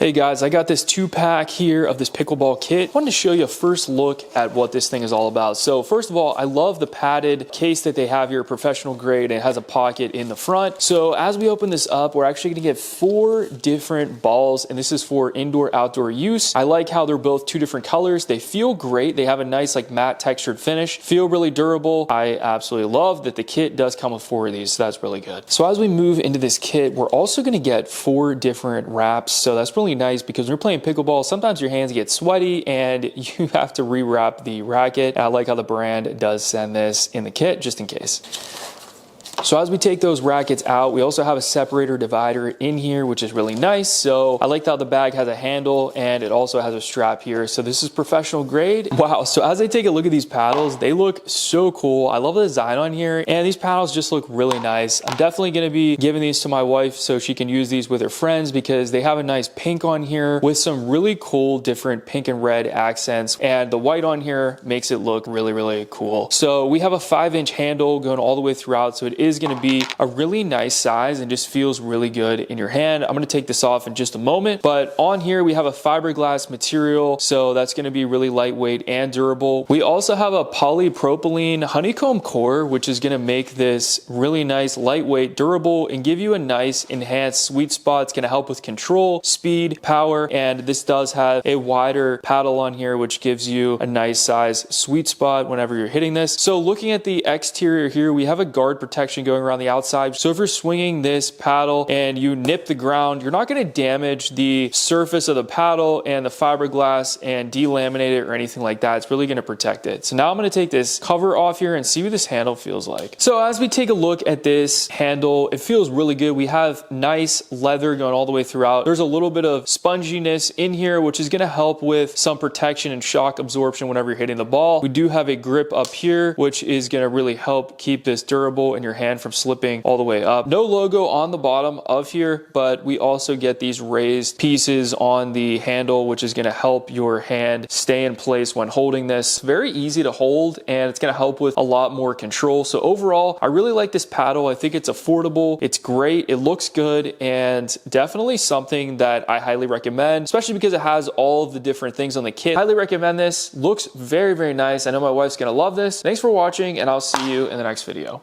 Hey guys, I got this 2-pack here of this pickleball kit. I wanted to show you a first look at what this thing is all about. So first of all, I love the padded case that they have here, professional grade, and it has a pocket in the front. So as we open this up, we're actually gonna get 4 different balls, and this is for indoor-outdoor use. I like how they're both 2 different colors. They feel great. They have a nice like matte textured finish, feel really durable. I absolutely love that the kit does come with 4 of these, so that's really good. So as we move into this kit, we're also gonna get 4 different wraps. So that's really nice because when you're playing pickleball, sometimes your hands get sweaty and you have to rewrap the racket. And I like how the brand does send this in the kit just in case. So as we take those rackets out, we also have a separator divider in here, which is really nice. So I like how the bag has a handle and it also has a strap here. So this is professional grade. Wow. So as I take a look at these paddles, they look so cool. I love the design on here and these paddles just look really nice. I'm definitely going to be giving these to my wife so she can use these with her friends because they have a nice pink on here with some really cool different pink and red accents. And the white on here makes it look really, really cool. So we have a 5-inch handle going all the way throughout. So it is going to be a really nice size and just feels really good in your hand. I'm going to take this off in just a moment, but on here we have a fiberglass material, so that's going to be really lightweight and durable. We also have a polypropylene honeycomb core, which is going to make this really nice, lightweight, durable, and give you a nice enhanced sweet spot. It's going to help with control, speed, power, and this does have a wider paddle on here, which gives you a nice size sweet spot whenever you're hitting this. So looking at the exterior here, we have a guard protection going around the outside. So if you're swinging this paddle and you nip the ground, you're not going to damage the surface of the paddle and the fiberglass and delaminate it or anything like that. It's really going to protect it. So now I'm going to take this cover off here and see what this handle feels like. So as we take a look at this handle, it feels really good. We have nice leather going all the way throughout. There's a little bit of sponginess in here, which is going to help with some protection and shock absorption whenever you're hitting the ball. We do have a grip up here, which is going to really help keep this durable in your hand from slipping all the way up. No logo on the bottom of here, but we also get these raised pieces on the handle, which is going to help your hand stay in place when holding this. Very easy to hold and it's going to help with a lot more control. So overall, I really like this paddle. I think it's affordable. It's great. It looks good and definitely something that I highly recommend, especially because it has all of the different things on the kit. Highly recommend this. Looks very, very nice. I know my wife's going to love this. Thanks for watching and I'll see you in the next video.